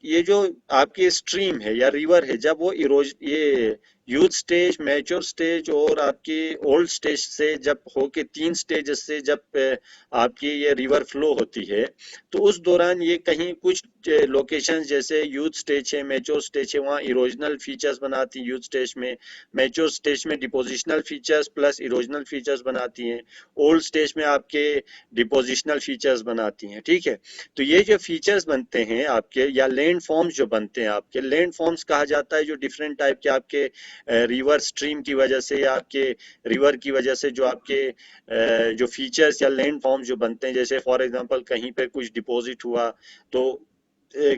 ये जो आपकी स्ट्रीम है या रिवर है, जब वो ये यूथ स्टेज, मैच्योर स्टेज और आपकी ओल्ड स्टेज से जब होके 3 स्टेजेस से जब आपकी ये रिवर फ्लो होती है, तो उस दौरान ये कहीं कुछ लोकेशंस जैसे यूथ स्टेज है, मैच्योर स्टेज है, वहाँ इरोजनल फीचर्स बनाती है यूथ स्टेज में, मैच्योर स्टेज में depositional features plus erosional features बनाती हैं, ओल्ड स्टेज में आपके डिपोजिशनल फीचर्स बनाती हैं। ठीक है, तो ये जो फीचर्स बनते हैं आपके या लैंड फॉर्म्स जो बनते हैं आपके, लैंड फॉर्म्स कहा जाता है जो डिफरेंट टाइप के आपके रिवर स्ट्रीम की वजह से या आपके रिवर की वजह से जो आपके जो फीचर्स या लैंड फॉर्म्स जो बनते हैं, जैसे फॉर एग्जांपल कहीं पे कुछ डिपॉजिट हुआ तो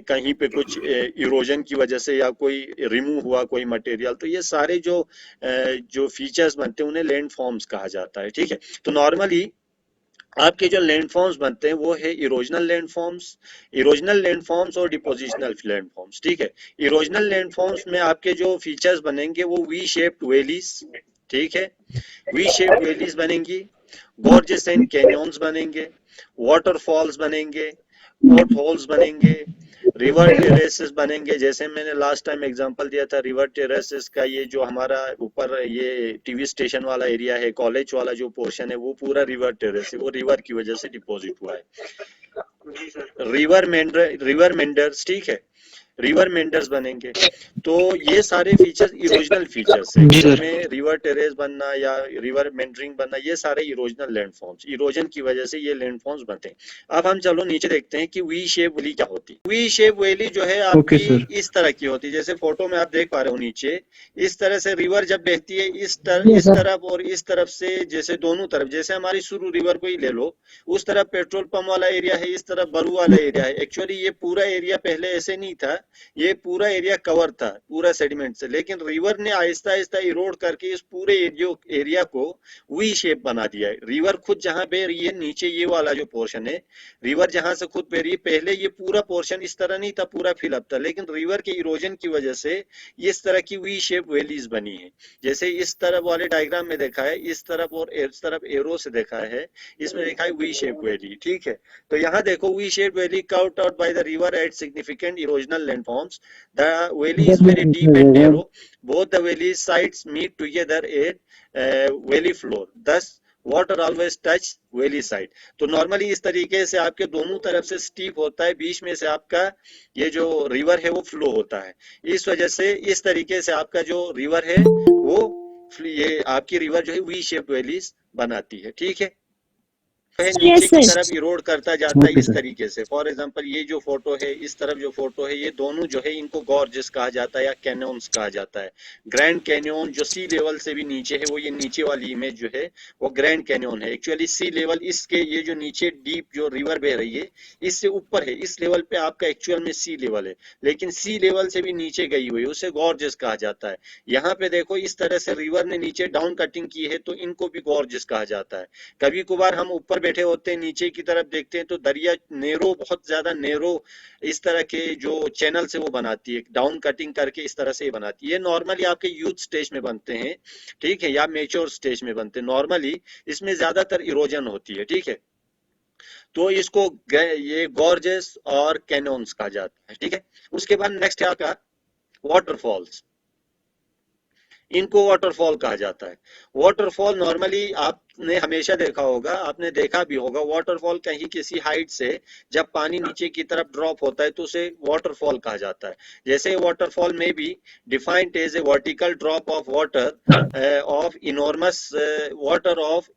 कहीं पे कुछ इरोजन की वजह से या कोई रिमूव हुआ कोई मटेरियल, तो ये सारे जो फीचर्स बनते हैं उन्हें लैंड फॉर्म्स कहा जाता है। ठीक है, तो नॉर्मली आपके जो लैंड फॉर्म्स बनते हैं वो है इरोजनल लैंड फॉर्म्स और डिपोजिशनल लैंड फॉर्म्स। ठीक है, इरोजनल लैंड फॉर्म्स में आपके जो फीचर्स बनेंगे वो वी शेप्ड वैलीज, ठीक है, वी शेप्ड वैलीज बनेंगी, गॉर्जेस एंड कैन्यन्स बनेंगे, वाटरफॉल्स बनेंगे, पोर्ट होल्स बनेंगे, रिवर टेरेसेस बनेंगे। जैसे मैंने लास्ट टाइम एग्जांपल दिया था रिवर टेरेसेस का, ये जो हमारा ऊपर ये टीवी स्टेशन वाला एरिया है, कॉलेज वाला जो पोर्शन है, वो पूरा रिवर टेरेस है, वो रिवर की वजह से डिपॉजिट हुआ है। रिवर मेंडर्स, ठीक है, रिवर मेंडर्स बनेंगे। तो ये सारे फीचर्स इरोजनल फीचर्स है, जी सर। इसमें रिवर टेरेस बनना या रिवर मेंडरिंग बनना, ये सारे इरोजनल लैंडफॉर्म्स, इरोजन की वजह से ये लैंडफॉर्म्स बनते हैं। अब हम चलो नीचे देखते हैं कि वी शेप वैली क्या होती है। वी शेप वैली जो है ओके आपकी सर। इस तरह की होती है, जैसे फोटो में आप देख पा रहे हो नीचे, इस तरह से रिवर जब बहती है इस तरफ और इस तरफ से, जैसे दोनों तरफ, जैसे हमारी सुरु रिवर को ही ले लो, उस तरफ पेट्रोल पंप वाला एरिया है, इस तरफ बरू वाला एरिया है। एक्चुअली ये पूरा एरिया पहले ऐसे नहीं था, ये पूरा एरिया कवर था पूरा सेडिमेंट से, लेकिन रिवर ने आहिस्ता आहिस्ता इरोड करके इस पूरे एरिया को वी शेप बना दिया है। रिवर खुद जहां बह रही है नीचे, ये वाला जो पोर्शन है, रिवर जहां से खुद बह रही है, पहले ये पूरा पोर्शन इस तरह नहीं था, पूरा फिलअप था, लेकिन रिवर के इरोजन की वजह से इस तरह की वी शेप वैलीज बनी है। जैसे इस तरफ वाले डायग्राम में देखा है, इस तरफ और इस तरफ एरो से देखा है, इसमें देखा है वी शेप वैली। ठीक है, तो यहाँ देखो V shape valley curved out by the river eight significant erosional landforms. The valley is very deep and narrow. Both the valley sides meet together at valley floor. Thus, water always touch valley side. तो normally इस तरीके से आपके दोनों तरफ से steep होता है, बीच में से आपका ये जो रिवर है वो फ्लो होता है। इस वजह से इस तरीके से आपका जो रिवर है वो, ये आपकी रिवर जो है वी शेप वैलीज बनाती है। ठीक है, है नीचे Yes, की sir. तरफ इरोड करता जाता है ओके इस सर। तरीके से। फॉर एग्जांपल ये जो फोटो है, इस तरफ जो फोटो है, ये दोनों जो है इनको गॉर्जेस कहा जाता है या कैन्यन्स कहा जाता है। ग्रैंड कैन्यन जो सी लेवल से भी नीचे है, वो ये नीचे वाली इमेज जो है वो ग्रैंड कैन्यन है। एक्चुअली सी लेवल इसके, ये जो नीचे डीप जो रिवर बह रही है इससे ऊपर है, इस लेवल पे आपका एक्चुअल में सी लेवल है, लेकिन सी लेवल से भी नीचे गई हुई है, उसे गॉर्जेस कहा जाता है। यहाँ पे देखो इस तरह से रिवर ने नीचे डाउन कटिंग की है, तो इनको भी गॉर्जेस कहा जाता है। कभी कभार हम ऊपर बैठे होते हैं, नीचे की तरफ देखते हैं तो दरिया नेरो, बहुत ज्यादा नेरो इस तरह के जो चैनल से वो बनाती है, डाउन कटिंग करके इस तरह से बनाती है। ये नॉर्मली आपके यूथ स्टेज में बनते हैं, ठीक है, या मेच्योर स्टेज में बनते हैं। नॉर्मली इसमें ज्यादातर इरोजन होती है। ठीक है, तो इसको ये गॉर्जेस और कैनोन्स कहा जाता है। ठीक है, उसके बाद नेक्स्ट है आपका वाटरफॉल्स। इनको वाटरफॉल कहा जाता है। वाटरफॉल नॉर्मली आपने हमेशा देखा होगा, आपने देखा भी होगा, वाटरफॉल कहीं किसी हाइट से जब पानी नीचे की तरफ ड्रॉप होता है तो उसे वाटरफॉल कहा जाता है। जैसे वाटरफॉल में भी defined as a vertical drop of water of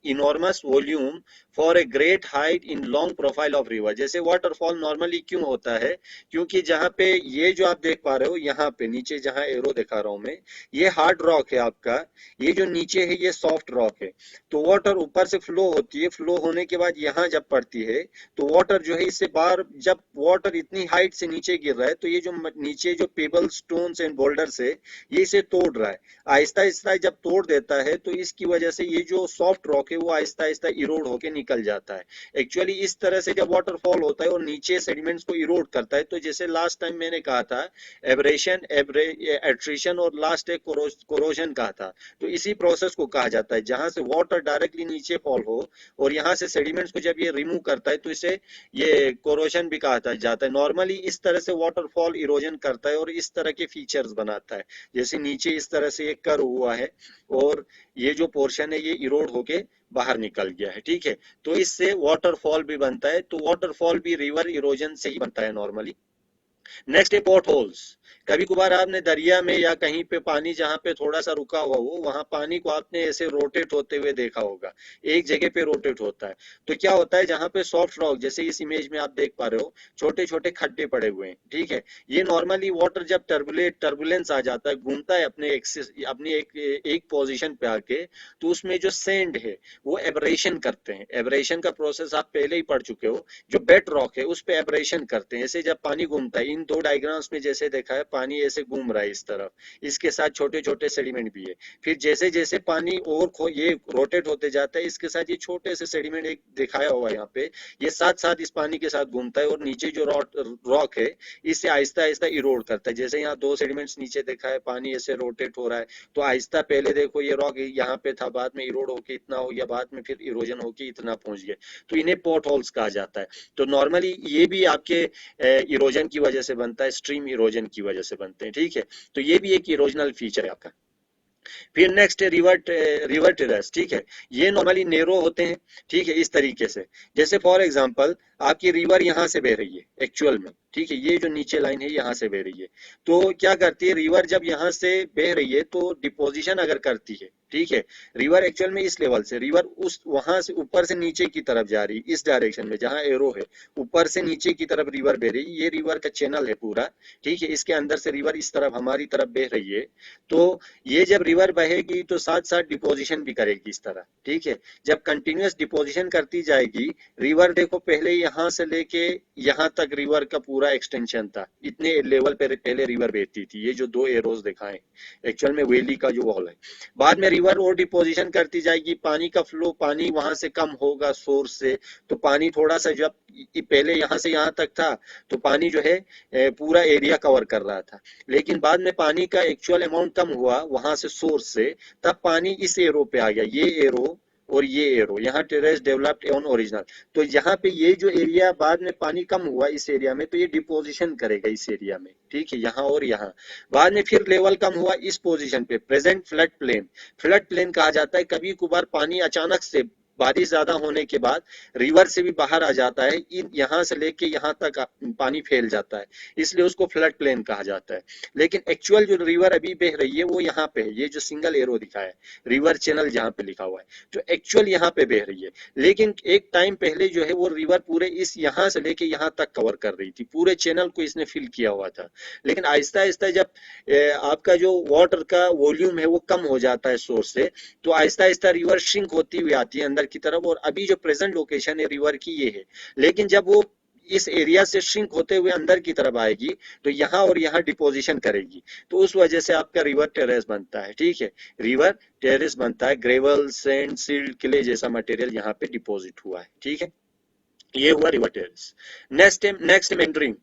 enormous volume for a great height in long profile of river. जैसे वाटरफॉल नॉर्मली क्यों होता है, क्योंकि जहां पे ये जो आप देख पा रहे हो, यहाँ पे नीचे जहां एरो दिखा रहा हूं मैं, ये हार्ड रॉक है आपका, ये जो नीचे है ये सॉफ्ट रॉक है। तो वाटर ऊपर से फ्लो होती है, फ्लो होने के बाद यहाँ जब पड़ती है तो वाटर जो है इससे बाहर, जब वाटर इतनी हाइट से नीचे गिर रहा है तो ये जो नीचे जो पेबल स्टोन्स एंड बोल्डर्स है ये इसे तोड़ रहा है। आहिस्ता आहिस्ता जब तोड़ देता है तो इसकी वजह से ये जो सॉफ्ट रॉक है वो आहिस्ता आहिस्ता इरोड होके निकल जाता है। एक्चुअली इस तरह से जब वाटरफॉल होता है और नीचे सेडिमेंट्स को इरोड करता है, तो जैसे लास्ट टाइम मैंने कहा था एब्रेशन, एट्रिशन और लास्ट एक कोरोजन कहा था, तो इसी प्रोसेस को कहा जाता है। जहां से वाटर डायरेक्टली डायरेक्टली नीचे फॉल हो और यहाँ से सेडिमेंट्स को जब ये रिमूव करता है तो इसे ये कोरोशन भी कहा जाता है। नॉर्मली इस तरह से वाटरफॉल इरोजन करता है और इस तरह के फीचर्स बनाता है, जैसे नीचे इस तरह से एक कर्व हुआ है और ये जो पोर्शन है ये इरोड होके बाहर निकल गया है, ठीक है। तो इससे वाटरफॉल भी बनता है, तो वाटरफॉल भी रिवर इरोजन से ही बनता है नॉर्मली। नेक्स्ट है पोर्ट होल्स। कभी कभार आपने दरिया में या कहीं पे पानी जहाँ पे थोड़ा सा रुका हुआ हो वहां पानी को आपने ऐसे रोटेट होते हुए देखा होगा, एक जगह पे रोटेट होता है। तो क्या होता है, जहाँ पे सॉफ्ट रॉक जैसे इस इमेज में आप देख पा रहे हो छोटे छोटे खड्डे पड़े हुए हैं, ठीक है। ये नॉर्मली वाटर जब टर्बुलेंस आ जाता है, घूमता है अपने एक्सिस अपनी एक पोजिशन पे आके, तो उसमें जो सैंड है वो एब्रेशन करते हैं। एब्रेशन का प्रोसेस आप पहले ही पढ़ चुके हो, जो बेड रॉक है उस पे एब्रेशन करते हैं। ऐसे जब पानी घूमता है, इन दो डायग्राम्स में जैसे देखा है पानी ऐसे घूम रहा है इस तरफ, इसके साथ छोटे छोटे सेडिमेंट भी है। फिर जैसे जैसे पानी और ये रोटेट होते जाता है, इसके साथ ये छोटे से सेडिमेंट एक दिखाया हुआ है यहाँ पे, ये साथ साथ इस पानी के साथ घूमता है और नीचे जो रॉक है इससे आहिस्ता आहिस्ता इरोड करता है। जैसे यहाँ दो सेडिमेंट्स नीचे देखा है, पानी ऐसे रोटेट हो रहा है, तो आहिस्ता पहले देखो ये रॉक यहाँ पे था, बाद में इरोड होके इतना हो गया, बाद में फिर इरोजन होके इतना पहुंच गया, तो इन्हें पोर्ट होल्स कहा जाता है। तो नॉर्मली ये भी आपके इरोजन की वजह से बनता है, स्ट्रीम इरोजन की वजह से बनते हैं, ठीक है। तो ये भी एक इरोजनल फीचर है आपका। फिर नेक्स्ट है रिवर टेरेस, ठीक है। ये नॉर्मली नेरो होते हैं, ठीक है, इस तरीके से। जैसे फॉर एग्जांपल आपकी रिवर यहाँ से बह रही है एक्चुअल में, ठीक है, ये जो नीचे लाइन है यहाँ से बह रही है। तो क्या करती है रिवर, जब यहाँ से बह रही है तो डिपोजिशन अगर करती है, ठीक है, रिवर एक्चुअल में इस लेवल से रिवर उस वहां से ऊपर से नीचे की तरफ जा रही, इस डायरेक्शन में जहां एरो है, ऊपर से नीचे की तरफ रिवर बह रही, ये रिवर का चैनल है पूरा, ठीक है। इसके अंदर से रिवर इस तरफ हमारी तरफ बह रही है। तो ये जब रिवर बहेगी तो साथ साथ डिपोजिशन भी करेगी इस तरह, ठीक है। जब कंटिन्यूअस डिपोजिशन करती जाएगी, रिवर देखो पहले यहाँ से लेके यहाँ तक रिवर का पूरा एक्सटेंशन था, इतने लेवल पे पहले रिवर बहती थी, ये जो दो एरोज दिखाएं एक्चुअल में वैली का जो वॉल है। बाद में रिवर और डिपोजिशन करती जाएगी, पानी का फ्लो, पानी वहां से कम होगा सोर्स से, तो पानी थोड़ा सा, जब पहले यहाँ से यहाँ तक था तो पानी जो है पूरा एरिया कवर कर रहा था, लेकिन बाद में पानी का एक्चुअल अमाउंट कम हुआ वहां से सोर्स से, तब पानी इस एरो पे आ गया, ये एरो और ये एरो, यहाँ टेरेस डेवलप्ड ऑन ओरिजिनल। तो यहाँ पे ये जो एरिया बाद में पानी कम हुआ इस एरिया में, तो ये डिपोजिशन करेगा इस एरिया में, ठीक है, यहाँ और यहाँ। बाद में फिर लेवल कम हुआ इस पोजीशन पे, present flood plain. Flood plain कहा जाता है, कभी कभार पानी अचानक से बारिश ज्यादा होने के बाद रिवर से भी बाहर आ जाता है, यहाँ से लेके यहाँ तक पानी फैल जाता है, इसलिए उसको फ्लड प्लेन कहा जाता है। लेकिन एक्चुअल जो रिवर अभी बह रही है वो यहाँ पे है, ये जो सिंगल एरो दिखा है रिवर चैनल जहाँ पे लिखा हुआ है, जो एक्चुअल यहाँ पे बह रही है। लेकिन एक टाइम पहले जो है वो रिवर पूरे इस यहाँ से लेके यहाँ तक कवर कर रही थी, पूरे चैनल को इसने फिल किया हुआ था। लेकिन आहिस्ता आहिस्ता जब आपका जो वाटर का वॉल्यूम है वो कम हो जाता है सोर्स से, तो आहिस्ता आहिस्ता रिवर श्रिंक होती हुई आती है अंदर की तरफ, और अभी जो प्रेजेंट लोकेशन है रिवर की ये है। लेकिन जब वो इस एरिया से श्रिंक होते हुए अंदर की तरफ आएगी तो यहाँ और यहाँ डिपोजिशन करेगी, तो उस वजह से आपका रिवर टेरेस बनता है, ठीक है। रिवर टेरेस बनता है, ग्रेवल, सैंड, सिल्ट, क्ले जैसा मटेरियल यहाँ पे डिपोजिट हुआ है, ठीक है। ये हुआ river terrace. Next meandering,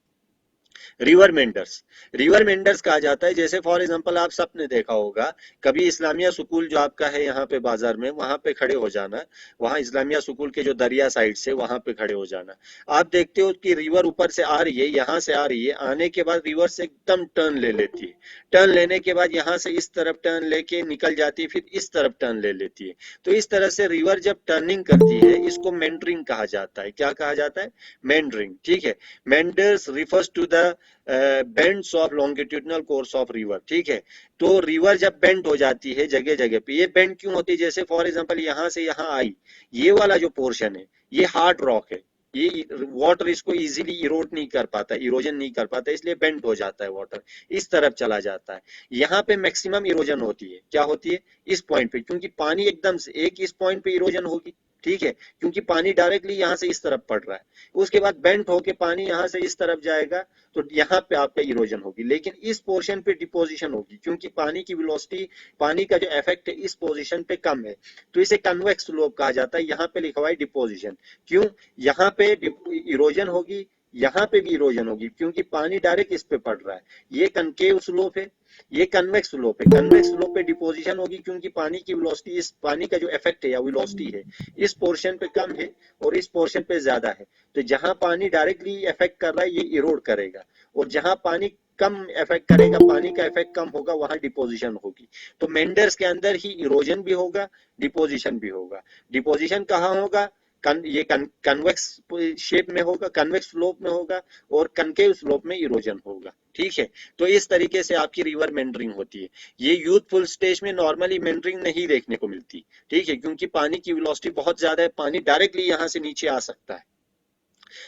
river meanders. River meanders कहा जाता है, जैसे फॉर एग्जांपल आप सबने देखा होगा, कभी इस्लामिया स्कूल जो आपका है यहाँ पे बाजार में, वहां पे खड़े हो जाना, वहां इस्लामिया स्कूल के जो दरिया साइड से वहां पे खड़े हो जाना। आप देखते हो कि रिवर ऊपर से आ रही है, यहाँ से आ रही है, आने के बाद रिवर से एकदम टर्न ले लेती है, टर्न लेने के बाद यहाँ से इस तरफ टर्न लेके निकल जाती है, फिर इस तरफ टर्न ले लेती है। तो इस तरह से रिवर जब टर्निंग करती है इसको मेंडरिंग कहा जाता है। क्या कहा जाता है? मेंडरिंग, ठीक है। Meanders refers to the bends of longitudinal course of river, ठीक है। तो रिवर जब बेंड हो जाती है जगह जगह पे, ये बेंड क्यों होती है? जैसे फॉर एग्जांपल यहाँ से यहाँ आई, ये वाला जो पोर्शन है ये हार्ड रॉक है, ये वाटर इसको इजीली इरोड नहीं कर पाता, इरोजन नहीं कर पाता, इसलिए बेंड हो जाता है, वाटर इस तरफ चला जाता है। यहाँ पे मैक्सिमम इरोजन होती है, क्या होती है? इस पॉइंट पे, क्योंकि पानी एकदम से एक इस पॉइंट पे इरोजन होगी, ठीक है, क्योंकि पानी डायरेक्टली यहाँ से इस तरफ पड़ रहा है, उसके बाद बेंड होके पानी यहाँ से इस तरफ जाएगा, तो यहाँ पे आपका इरोजन होगी। लेकिन इस पोर्शन पे डिपोजिशन होगी, क्योंकि पानी की वेलोसिटी, पानी का जो इफेक्ट है इस पोजीशन पे कम है, तो इसे कन्वेक्स स्लोप कहा जाता है। यहाँ पे लिखा हुआ है डिपोजिशन, क्यों? यहाँ पे इरोजन होगी, यहाँ पे भी इरोजन होगी क्योंकि पानी डायरेक्ट इस पे पड़ रहा है। ये कनकेव स्लोप है, ये कन्वेक्स स्लोप है। कन्वेक्स स्लोप पे डिपोजिशन होगी क्योंकि पानी की वेलोसिटी, इस पानी का जो इफेक्ट है या वेलोसिटी है इस पोर्शन पे कम है और इस पोर्शन पे ज्यादा है। तो जहां पानी डायरेक्टली इफेक्ट कर रहा है ये इरोड करेगा, और जहां पानी कम इफेक्ट करेगा, पानी का इफेक्ट कम होगा, वहां डिपोजिशन होगी। तो मेंडर्स के अंदर ही इरोजन भी होगा, डिपोजिशन भी होगा। डिपोजिशन कहाँ होगा? ये कन्वेक्स शेप में होगा, कन्वेक्स स्लोप में होगा, और कनकेव स्लोप में इरोजन होगा। ठीक है, तो इस तरीके से आपकी रिवर मेंडरिंग होती है। ये यूथफुल स्टेज में नॉर्मली मेंडरिंग नहीं देखने को मिलती। ठीक है, क्योंकि पानी की वेलोसिटी बहुत ज्यादा है, पानी डायरेक्टली यहाँ से नीचे आ सकता है।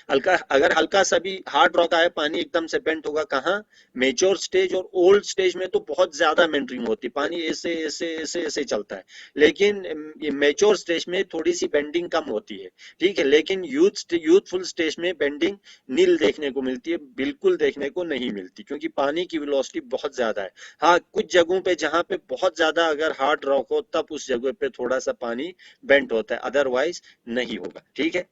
हल्का, अगर हल्का सा भी हार्ड रॉक आए पानी एकदम से बेंट होगा। कहाँ? मेच्योर स्टेज और ओल्ड स्टेज में तो बहुत ज्यादा मेंटरिंग होती है, पानी ऐसे ऐसे ऐसे ऐसे चलता है। लेकिन मेच्योर स्टेज में थोड़ी सी बेंडिंग कम होती है। ठीक है, लेकिन यूथफुल स्टेज में बेंडिंग नील देखने को मिलती है, बिल्कुल देखने को नहीं मिलती, क्योंकि पानी की वेलोसिटी बहुत ज्यादा है। हाँ, कुछ जगहों पे जहां पे बहुत ज्यादा अगर हार्ड रॉक हो तब उस जगह पे थोड़ा सा पानी बेंट होता है, अदरवाइज नहीं होगा। ठीक है।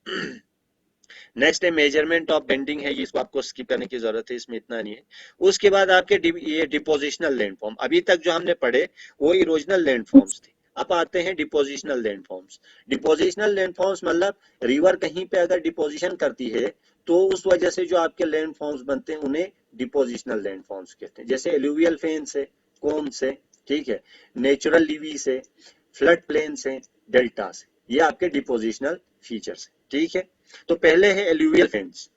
नेक्स्ट है मेजरमेंट ऑफ बेंडिंग है, इसको आपको स्किप करने की जरूरत है, इसमें इतना नहीं है। उसके बाद आपके ये डिपोजिशनल लैंडफॉर्म, अभी तक जो हमने पढ़े वो इरोजनल लैंडफॉर्म्स थे। अब आते हैं डिपोजिशनल लैंडफॉर्म्स। डिपोजिशनल लैंडफॉर्म्स मतलब रिवर कहीं पे अगर डिपोजिशन करती है तो उस वजह से जो आपके लैंडफॉर्म्स बनते हैं उन्हें डिपोजिशनल लैंडफॉर्म्स कहते हैं। जैसे एलुवियल फेन से, कौन से, ठीक है, नेचुरल लीवी से, फ्लड प्लेन से, डेल्टा से, ये आपके डिपोजिशनल फीचर्स है। ठीक है, तो पहले है एलुवियल फेन्स।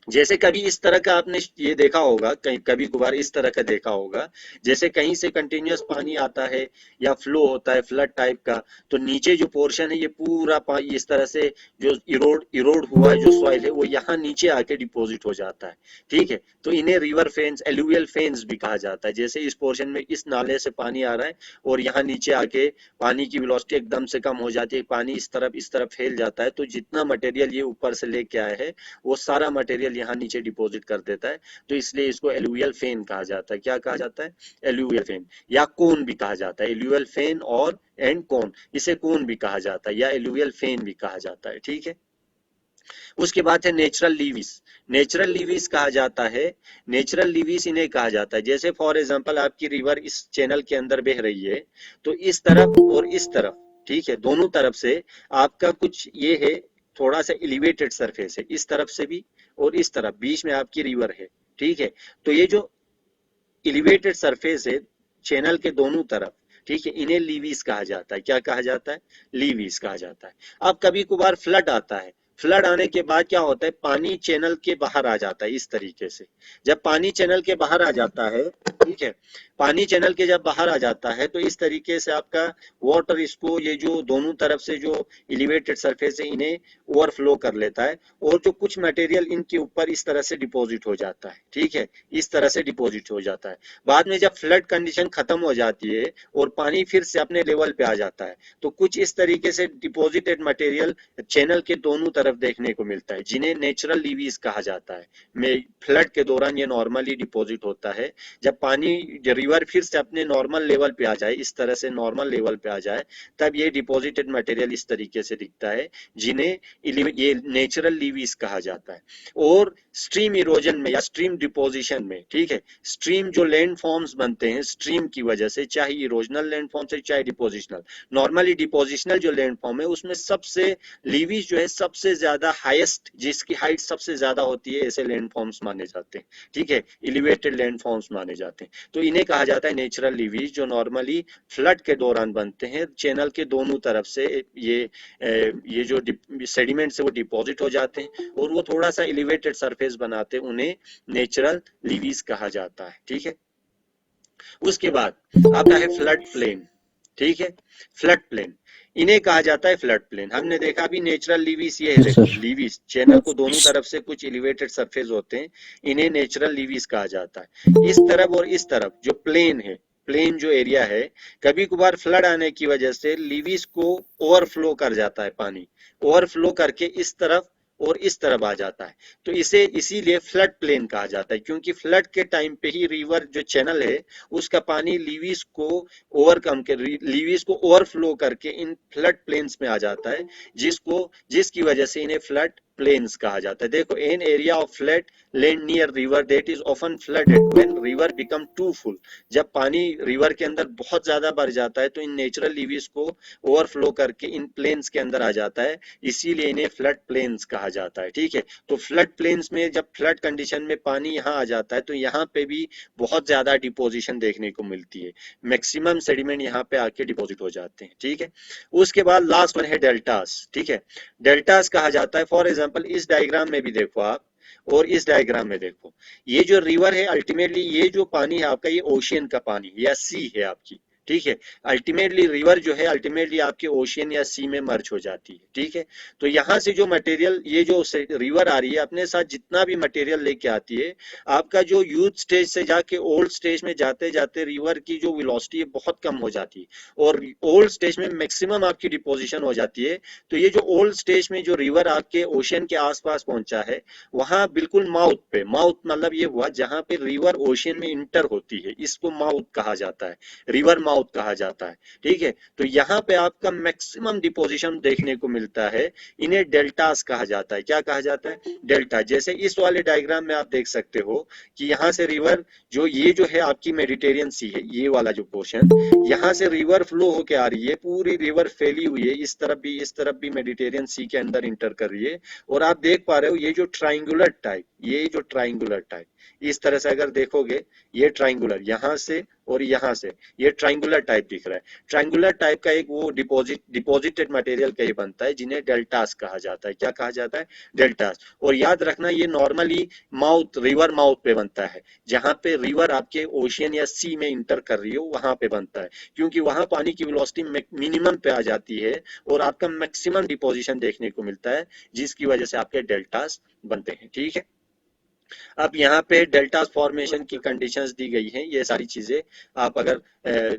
जैसे कभी इस तरह का आपने ये देखा होगा, कहीं कभी कभार इस तरह का देखा होगा, जैसे कहीं से कंटिन्यूअस पानी आता है या फ्लो होता है फ्लड टाइप का, तो नीचे जो पोर्शन है ये पूरा पानी इस तरह से जो इरोड हुआ है जो सॉइल है वो यहाँ नीचे आके डिपॉजिट हो जाता है। ठीक है, तो इन्हें रिवर फेन्स, एलुवियल फेन्स भी कहा जाता है। जैसे इस पोर्शन में इस नाले से पानी आ रहा है और यहाँ नीचे आके पानी की वेलोसिटी एकदम से कम हो जाती है, पानी इस तरफ फैल जाता है, तो जितना मटेरियल ये ऊपर से लेके आए हैं वो सारा मटेरियल यहाँ नीचे डिपॉजिट कर देता है। तो इसलिए इसको एलुवियल फेन कहा जाता है। क्या कहा जाता है? एलुवियल फेन, या कोन भी कहा जाता है। एलुवियल फेन और एंड कोन, इसे कोन भी कहा जाता है या एलुवियल फेन भी कहा जाता है। ठीक है, उसके बाद है नेचुरल लीविस। नेचुरल लीविस कहा जाता है, नेचुरल लीविस इन्हें कहा जाता है। जैसे फॉर एग्जांपल आपकी रिवर इस चैनल के अंदर बह रही है, तो इस तरफ और इस तरफ, ठीक है, दोनों तरफ से आपका कुछ ये है, थोड़ा सा एलिवेटेड सरफेस है, इस तरफ से भी और इस तरफ, बीच में आपकी रिवर है। ठीक है, तो ये जो एलिवेटेड सरफेस है चैनल के दोनों तरफ, ठीक है, इन्हें लीवीज कहा जाता है। क्या कहा जाता है? लीवीज कहा जाता है। अब कभी कभार फ्लड आता है, फ्लड आने के बाद क्या होता है, पानी चैनल के बाहर आ जाता है इस तरीके से। जब पानी चैनल के बाहर आ जाता है, ठीक है, पानी चैनल के जब बाहर आ जाता है तो इस तरीके से आपका वाटर इसको, ये जो दोनों तरफ से जो एलिवेटेड सरफेस है इन्हें ओवरफ्लो कर लेता है, और जो कुछ मटेरियल इनके ऊपर इस तरह से डिपॉजिट हो जाता है। ठीक है, इस तरह से डिपॉजिट हो जाता है। बाद में जब फ्लड कंडीशन खत्म हो जाती है और पानी फिर से अपने लेवल पे आ जाता है, तो कुछ इस तरीके से डिपॉजिटेड मटेरियल चैनल के दोनों तरफ देखने को मिलता है, जिन्हें नेचुरल लीवीज कहा जाता है। में फ्लड के दौरान ये नॉर्मली डिपॉजिट होता है। जब पानी रिवर फिर से अपने नॉर्मल लेवल पे आ जाए, इस तरह से नॉर्मल लेवल पे आ जाए, तब ये डिपॉजिटेड मटेरियल इस तरीके से दिखता है, जिन्हें ये नेचुरल लीवीज कहा जाता है। और स्ट्रीम इरोजन में या स्ट्रीम डिपोजिशन में, ठीक है, स्ट्रीम जो लैंड फॉर्म्स बनते हैं स्ट्रीम की वजह से, चाहे इरोजनल लैंड फॉर्म से चाहे डिपोजिशनल, नॉर्मली डिपोजिशनल जो लैंड फॉर्म है उसमें सबसे लीवीज जो है सबसे ज्यादा हाईएस्ट, जिसकी हाइट सबसे ज्यादा होती है, ऐसे लैंड फॉर्म्स माने जाते हैं। ठीक है, एलिवेटेड लैंड फॉर्म्स माने जाते हैं। तो इन्हें कहा जाता है नेचुरल लीवीज, जो नॉर्मली फ्लड के दौरान बनते हैं, चैनल के दोनों तरफ से ये जो सेडिमेंट से वो डिपॉजिट हो जाते हैं और वो थोड़ा सा एलिवेटेड सरफेस बनाते हैं, उन्हें नेचुरल लीवीज कहा जाता है। ठीक है, उसके बाद आपका है फ्लड प्लेन। ठीक है, फ्लड प्लेन, इन्हें कहा जाता है फ्लड प्लेन। हमने देखा अभी नेचुरल लीवीज ये है, यस देखो सर। लीवीज चैनल को दोनों तरफ से कुछ एलिवेटेड सरफेस होते हैं, इन्हें नेचुरल लीवीज कहा जाता है। इस तरफ और इस तरफ जो प्लेन है, प्लेन जो एरिया है, कभी कभार फ्लड आने की वजह से लीवीज को ओवरफ्लो कर जाता है, पानी ओवरफ्लो करके इस तरफ और इस तरफ आ जाता है, तो इसे इसीलिए फ्लड प्लेन कहा जाता है, क्योंकि फ्लड के टाइम पे ही रिवर जो चैनल है उसका पानी लीवीज को ओवरकम कर, लीवीज को ओवरफ्लो करके इन फ्लड प्लेन्स में आ जाता है, जिसकी वजह से इन्हें फ्लड प्लेन्स कहा जाता है। देखो, an area of flat land near river that is often flooded when river become too full. जब पानी रिवर के अंदर बहुत ज्यादा भर जाता है तो इन नेचुरल लीवीज को ओवरफ्लो करके इन प्लेन्स के अंदर आ जाता है, इसीलिए इन्हें फ्लड प्लेन्स कहा जाता है। ठीक है, तो फ्लड प्लेन्स में जब फ्लड कंडीशन में पानी यहाँ आ जाता है तो यहाँ पे भी बहुत ज्यादा डिपोजिशन देखने को मिलती है, मैक्सिमम सेडिमेंट यहाँ पे आके डिपॉजिट हो जाते हैं। ठीक है, उसके बाद लास्ट वन है डेल्टास। ठीक है, डेल्टास कहा जाता है, फॉर एग्जांपल इस डायग्राम में भी देखो आप और इस डायग्राम में देखो, ये जो रिवर है अल्टीमेटली ये जो पानी है आपका ये ओशियन का पानी या सी है आपकी। ठीक है, अल्टीमेटली रिवर जो है अल्टीमेटली आपके ओशियन या सी में मर्ज हो जाती है। ठीक है, तो यहाँ से जो मटेरियल ये जो रिवर आ रही है अपने साथ जितना भी मटेरियल लेके आती है, आपका जो यूथ स्टेज से जाके ओल्ड स्टेज में जाते जाते रिवर की जो वेलोसिटी है बहुत कम हो जाती है और ओल्ड स्टेज में मैक्सिमम आपकी डिपोजिशन हो जाती है। तो ये जो ओल्ड स्टेज में जो रिवर आपके ओशियन के आसपास पहुंचा है, वहां बिल्कुल माउथ पे, माउथ मतलब ये हुआ जहां पे रिवर ओशियन में इंटर होती है, इसको माउथ कहा जाता है, रिवर माउथ कहा जाता है। ठीक है, तो यहाँ पे आपका मैक्सिमम डिपोजिशन देखने को मिलता है, इन्हें डेल्टास कहा जाता है। क्या कहा जाता है? डेल्टा। जैसे इस वाले डायग्राम में आप देख सकते हो कि यहाँ से रिवर जो ये जो है आपकी मेडिटेरियन सी है, ये वाला जो पोर्शन, यहाँ से रिवर फ्लो होके आ रही है, पूरी रिवर फैली हुई है, इस तरफ भी मेडिटेरियन सी के अंदर इंटर कर रही है। और आप देख पा रहे हो ये जो ट्राइंगुलर टाइप, ये जो ट्राइंगुलर टाइप इस तरह से अगर देखोगे, ये ट्राइंगुलर यहाँ से और यहाँ से ये ट्राइंगुलर टाइप दिख रहा है। ट्राइंगुलर टाइप का एक वो डिपॉजिटेड मटेरियल का ही बनता है जिन्हें डेल्टास कहा जाता है। क्या कहा जाता है? डेल्टास। और याद रखना ये नॉर्मली माउथ, रिवर माउथ पे बनता है, जहां पे रिवर आपके ओशियन या सी में इंटर कर रही हो वहां पे बनता है, क्योंकि वहां पानी की वेलोसिटी मिनिमम पे आ जाती है और आपका मैक्सिमम डिपोजिशन देखने को मिलता है, जिसकी वजह से आपके डेल्टास बनते हैं। ठीक है, अब यहाँ पे डेल्टा फॉर्मेशन की कंडीशंस दी गई हैं, ये सारी चीजें आप अगर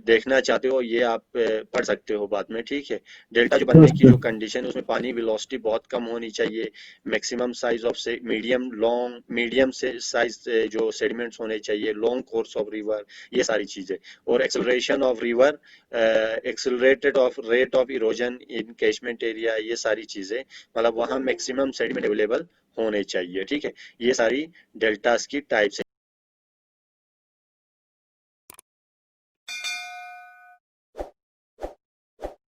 देखना चाहते हो ये आप पढ़ सकते हो बाद में। ठीक है, डेल्टा जो बनने की जो कंडीशन है उसमें पानी वेलोसिटी बहुत कम होनी चाहिए, मैक्सिमम साइज ऑफ से मीडियम से साइज जो सेडिमेंट्स होने चाहिए, लॉन्ग कोर्स ऑफ रिवर, ये सारी चीजें, और acceleration of river, accelerated of rate of erosion in catchment area, ये सारी चीजें, मतलब वहाँ मैक्सिमम सेडिमेंट अवेलेबल होने चाहिए। ठीक है, ये सारी डेल्टास की टाइप्स